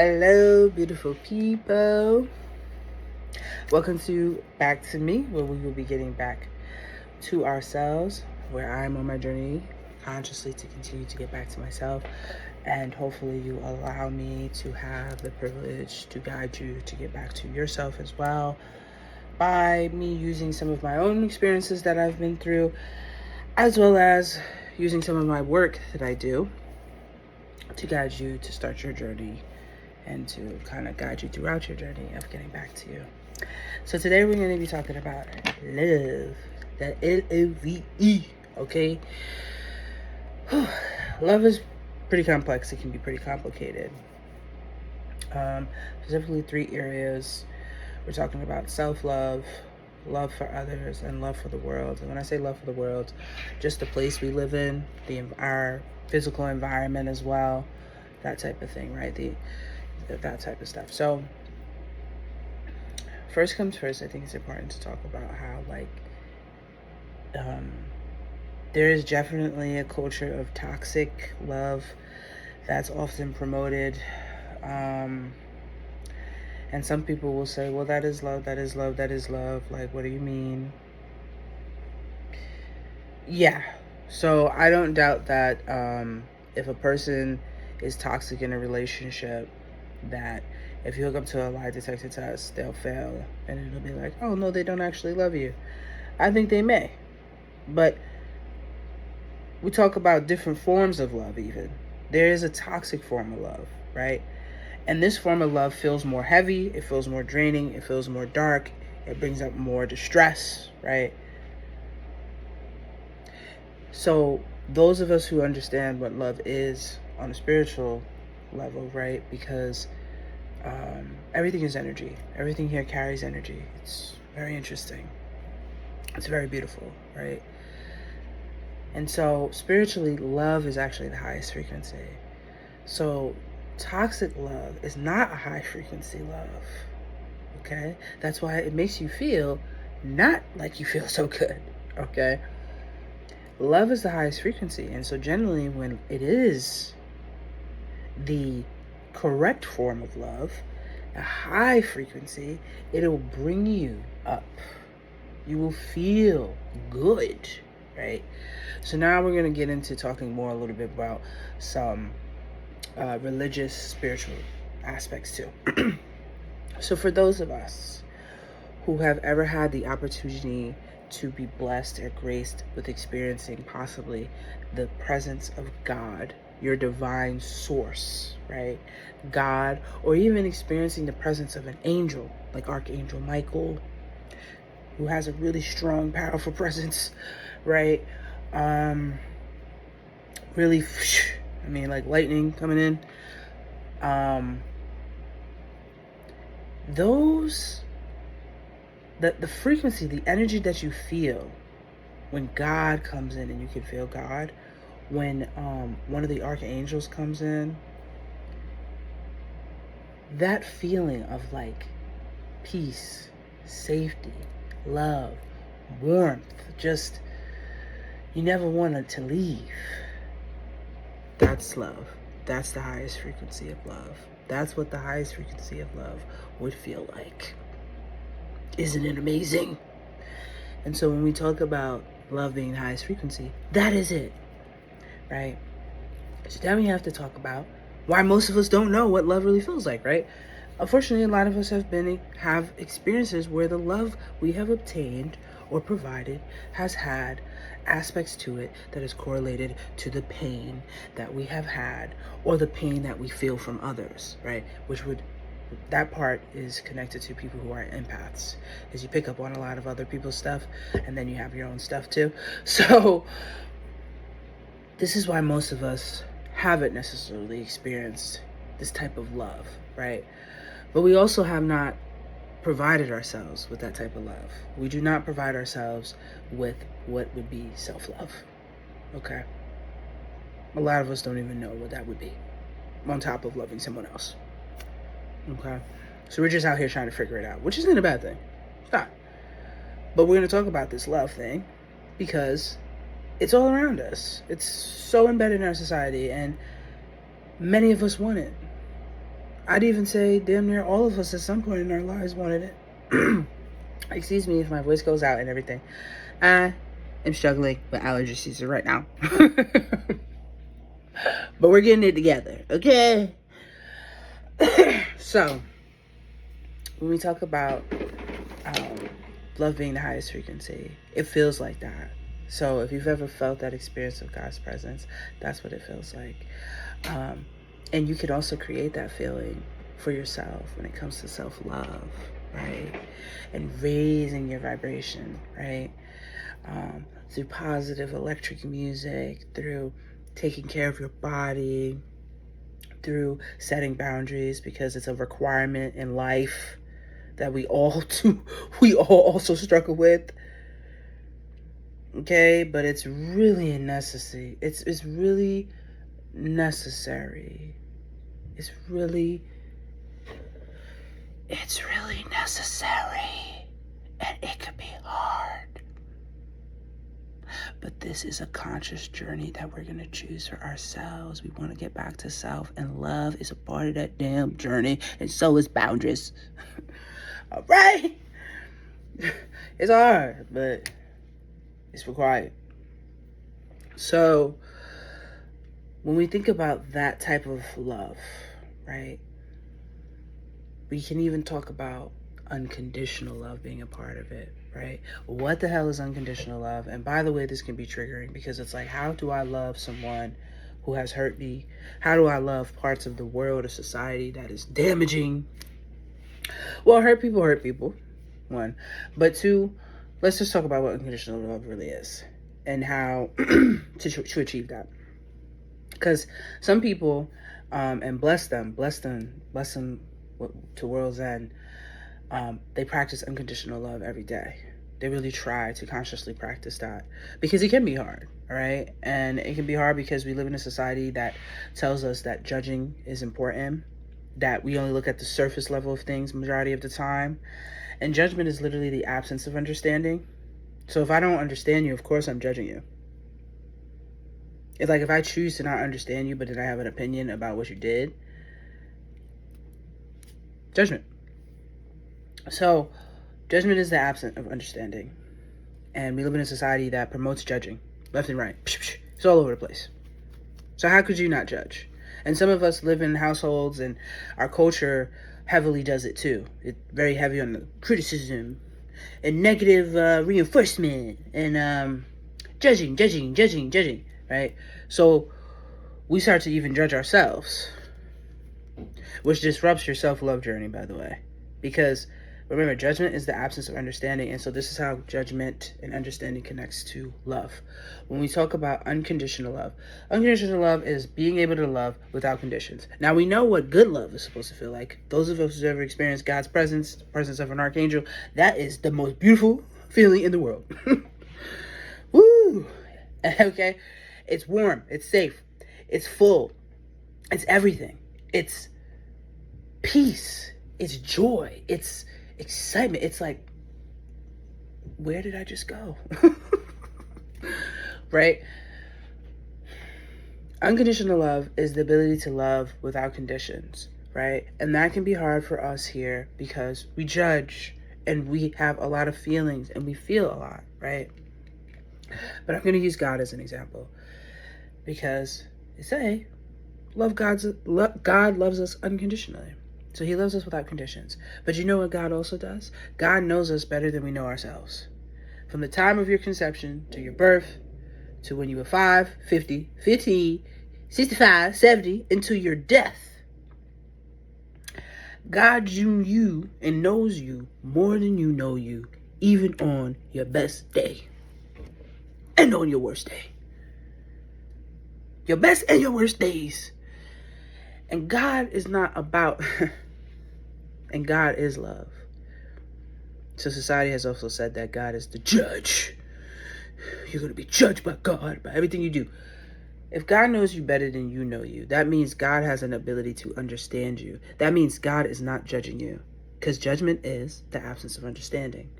Hello, beautiful people. Welcome to Back to Me, where we will be getting back to ourselves, where I'm on my journey consciously to continue to get back to myself. And hopefully, you allow me to have the privilege to guide you to get back to yourself as well by me using some of my own experiences that I've been through, as well as using some of my work that I do to guide you to start your journey and to kind of guide you throughout your journey of getting back to you. So today we're going to be talking about love, that Love, okay? Love is pretty complex. It can be pretty complicated. Specifically 3 areas. We're talking about self-love, love for others, and love for the world. And when I say love for the world, just the place we live in, our physical environment as well, that type of thing, right? That type of stuff. So first comes first, I think it's important to talk about how there is definitely a culture of toxic love that's often promoted, and some people will say, well, that is love, that is love, that is love. Like, what do you mean? Yeah, so I don't doubt that if a person is toxic in a relationship, that if you hook up to a lie detector test, they'll fail. And it'll be like, oh, no, they don't actually love you. I think they may. But we talk about different forms of love even. There is a toxic form of love, right? And this form of love feels more heavy. It feels more draining. It feels more dark. It brings up more distress, right? So those of us who understand what love is on a spiritual level, right? Because everything is energy. Everything here carries energy. It's very interesting. It's very beautiful, right? And so spiritually, love is actually the highest frequency. So toxic love is not a high frequency love, okay? That's why it makes you feel not like you feel so good, okay? Love is the highest frequency. And so generally when it is the correct form of love, a high frequency, it'll bring you up. You will feel good, right? So now we're going to get into talking more a little bit about some religious, spiritual aspects too. So for those of us who have ever had the opportunity to be blessed or graced with experiencing possibly the presence of God, your divine source, right? God, or even experiencing the presence of an angel like Archangel Michael, who has a really strong, powerful presence, right? Really, I mean, like lightning coming in. The frequency, the energy that you feel when God comes in, and you can feel God, when one of the archangels comes in, that feeling of like peace, safety, love, warmth, just you never wanted to leave. That's love. That's the highest frequency of love. That's what the highest frequency of love would feel like. Isn't it amazing? And so when we talk about love being the highest frequency, that is it, right? So then we have to talk about why most of us don't know what love really feels like, right? Unfortunately, a lot of us have experiences where the love we have obtained or provided has had aspects to it that is correlated to the pain that we have had or the pain that we feel from others, right? That part is connected to people who are empaths, because you pick up on a lot of other people's stuff and then you have your own stuff too. So this is why most of us haven't necessarily experienced this type of love, right? But we also have not provided ourselves with that type of love. We do not provide ourselves with what would be self-love, okay? A lot of us don't even know what that would be, on top of loving someone else, okay? So we're just out here trying to figure it out, which isn't a bad thing. It's not. But we're going to talk about this love thing because it's all around us. It's so embedded in our society, and many of us want it. I'd even say damn near all of us at some point in our lives wanted it. Excuse me if my voice goes out and everything. I am struggling with allergy season right now. But we're getting it together, okay? So, when we talk about love being the highest frequency, it feels like that. So, if you've ever felt that experience of God's presence, that's what it feels like. And you can also create that feeling for yourself when it comes to self-love, right? And raising your vibration, right? Through positive electric music, through taking care of your body, through setting boundaries, because it's a requirement in life that we all also struggle with. Okay, but it's really a necessity. It's really necessary. It's really necessary. And it could be hard. But this is a conscious journey that we're going to choose for ourselves. We want to get back to self, and love is a part of that damn journey, and so is boundaries. All right? It's hard, but it's required. So, when we think about that type of love, right, we can even talk about unconditional love being a part of it, right? What the hell is unconditional love? And by the way, this can be triggering, because it's like, how do I love someone who has hurt me? How do I love parts of the world or society that is damaging? Well, hurt people, one. But two, let's just talk about what unconditional love really is and how to achieve that. Because some people, and bless them to world's end, they practice unconditional love every day. They really try to consciously practice that, because it can be hard, all right? And it can be hard because we live in a society that tells us that judging is important, that we only look at the surface level of things majority of the time. And judgment is literally the absence of understanding. So if I don't understand you, of course I'm judging you. It's like if I choose to not understand you, but then I have an opinion about what you did, judgment. So judgment is the absence of understanding. And we live in a society that promotes judging left and right. It's all over the place. So how could you not judge? And some of us live in households, and our culture heavily does it too. It's very heavy on the criticism and negative reinforcement and judging, right? So we start to even judge ourselves, which disrupts your self-love journey, by the way. Because remember, judgment is the absence of understanding, and so this is how judgment and understanding connects to love. When we talk about unconditional love is being able to love without conditions. Now, we know what good love is supposed to feel like. Those of us who ever experienced God's presence, the presence of an archangel, that is the most beautiful feeling in the world. Woo! Okay? It's warm, it's safe, it's full, it's everything. It's peace, it's joy, it's excitement. It's like, where did I just go? Right? Unconditional love is the ability to love without conditions, right? And that can be hard for us here because we judge and we have a lot of feelings and we feel a lot, right? But I'm going to use God as an example, because they say God loves us unconditionally. So he loves us without conditions. But you know what God also does? God knows us better than we know ourselves. From the time of your conception to your birth, to when you were 5, 50, 15, 65, 70, until your death. God knew you and knows you more than you know you, even on your best day and on your worst day. Your best and your worst days. And God is not about... and God is love. So society has also said that God is the judge. You're going to be judged by God, by everything you do. If God knows you better than you know you, that means God has an ability to understand you. That means God is not judging you, because judgment is the absence of understanding.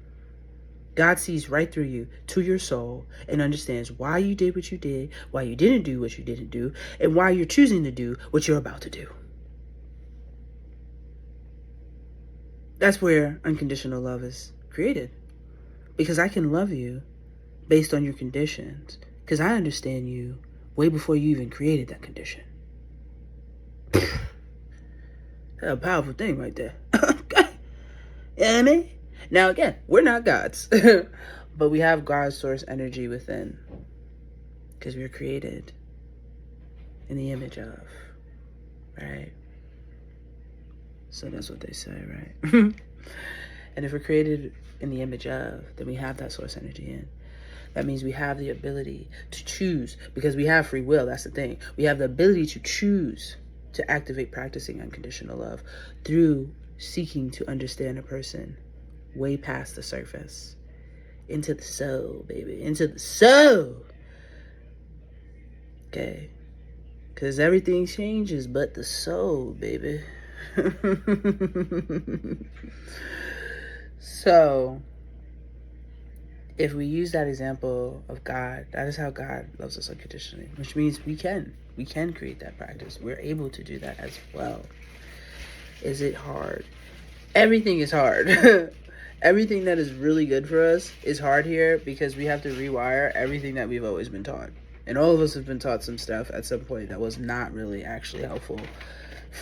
God sees right through you, to your soul, and understands why you did what you did, why you didn't do what you didn't do, and why you're choosing to do what you're about to do. That's where unconditional love is created. Because I can love you based on your conditions. Because I understand you way before you even created that condition. That's a powerful thing right there. You know what I mean? Now again, we're not gods. But we have God's source energy within. Because we are created in the image of. Right? So that's what they say, right? And if we're created in the image of, then we have that source energy in. That means we have the ability to choose, because we have free will. That's the thing. We have the ability to choose to activate practicing unconditional love through seeking to understand a person way past the surface, into the soul, baby, into the soul. Okay, because everything changes but the soul, baby. So if we use that example of God, that is how God loves us unconditionally, which means we can create that practice. We're able to do that as well. Is it hard? Everything is hard. Everything that is really good for us is hard here, because we have to rewire everything that we've always been taught. And all of us have been taught some stuff at some point that was not really actually helpful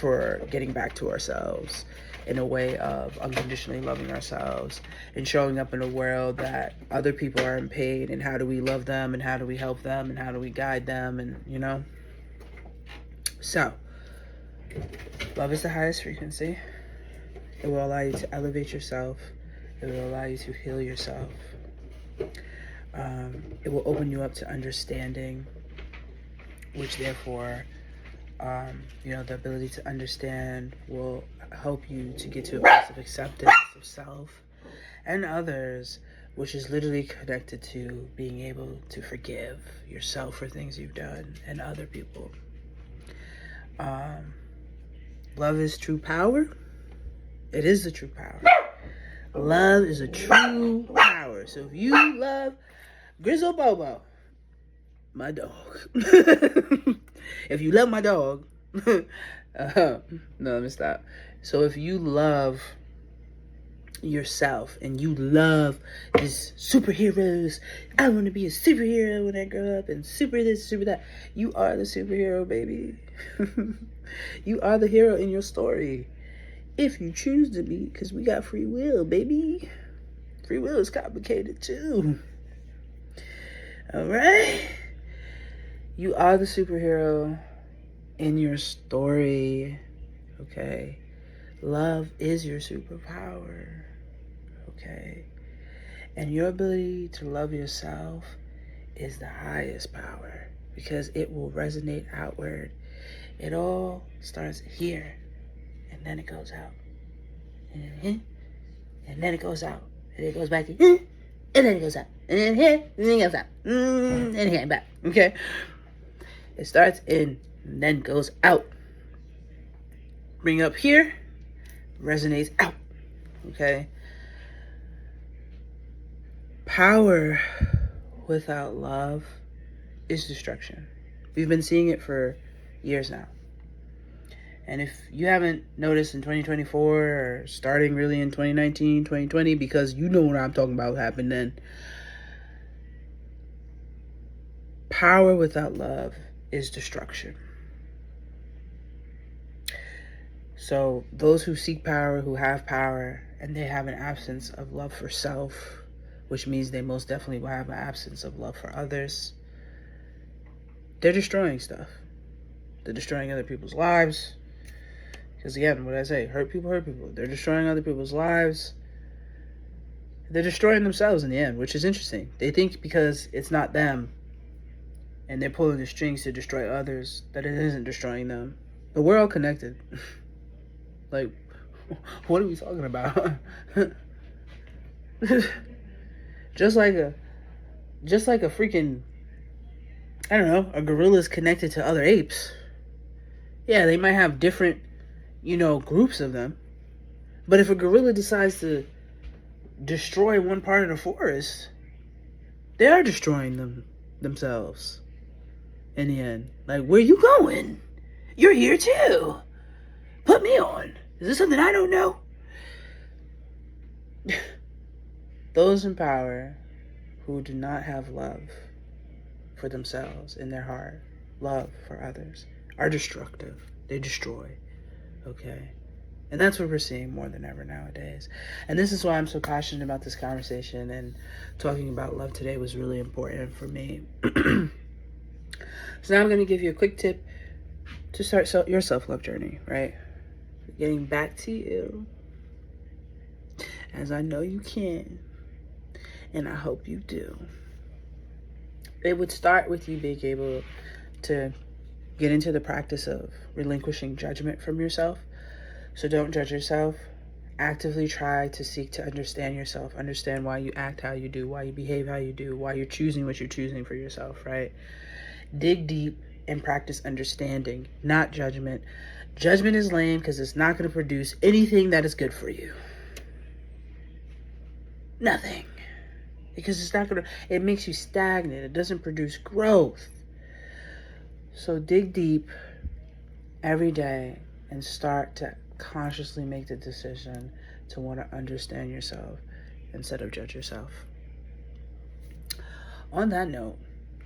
for getting back to ourselves in a way of unconditionally loving ourselves and showing up in a world that other people are in pain, and how do we love them, and how do we help them, and how do we guide them, and you know. So love is the highest frequency. It will allow you to elevate yourself. It will allow you to heal yourself. It will open you up to understanding, which therefore the ability to understand will help you to get to a place of acceptance of self and others, which is literally connected to being able to forgive yourself for things you've done and other people. Love is true power. It is the true power. Love is a true power. So if you love Grizzle Bobo, my dog. If you love my dog, no, let me stop. So if you love yourself and you love these superheroes, I want to be a superhero when I grow up, and super this, super that, you are the superhero, baby. You are the hero in your story, if you choose to be, because we got free will, baby. Free will is complicated too. All right? You are the superhero in your story, okay? Love is your superpower, okay? And your ability to love yourself is the highest power, because it will resonate outward. It all starts here, and then it goes out. And then it goes out. And it goes back to and then it goes out. And then here, and then it goes out. And then back. Okay? It starts in and then goes out. Bring up here, resonates out. Okay? Power without love is destruction. We've been seeing it for years now. And if you haven't noticed in 2024, or starting really in 2019, 2020, because you know what I'm talking about happened then, power without love is destruction. So those who seek power, who have power, and they have an absence of love for self, which means they most definitely will have an absence of love for others, they're destroying stuff. They're destroying other people's lives. Because again, what I say, hurt people. They're destroying other people's lives. They're destroying themselves in the end, which is interesting. They think because it's not them and they're pulling the strings to destroy others, that it isn't destroying them. But we're all connected. Like, what are we talking about? Just like a freaking, I don't know, a gorilla's connected to other apes. Yeah, they might have different, groups of them. But if a gorilla decides to destroy one part of the forest, they are destroying themselves in the end. Like, where you going? You're here too. Put me on. Is this something I don't know? Those in power who do not have love for themselves in their heart, love for others, are destructive. They destroy. Okay? And that's what we're seeing more than ever nowadays. And this is why I'm so passionate about this conversation, and talking about love today was really important for me. So now I'm going to give you a quick tip to start your self-love journey, right? Getting back to you, as I know you can, and I hope you do. It would start with you being able to get into the practice of relinquishing judgment from yourself. So don't judge yourself. Actively try to seek to understand yourself, understand why you act how you do, why you behave how you do, why you're choosing what you're choosing for yourself, right? Dig deep and practice understanding, not judgment. Judgment is lame because it's not going to produce anything that is good for you. Nothing. Because it's not going to, it makes you stagnant. It doesn't produce growth. So dig deep every day and start to consciously make the decision to want to understand yourself instead of judge yourself. On that note,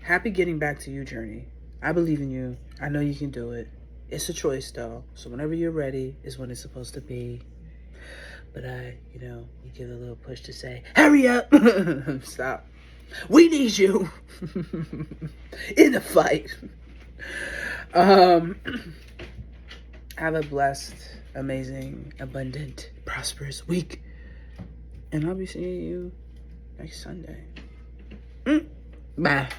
happy getting back to you journey. I believe in you. I know you can do it. It's a choice though. So whenever you're ready is when it's supposed to be. But you give a little push to say, hurry up. Stop. We need you in the fight. Have a blessed, amazing, abundant, prosperous week. And I'll be seeing you next Sunday. Bye.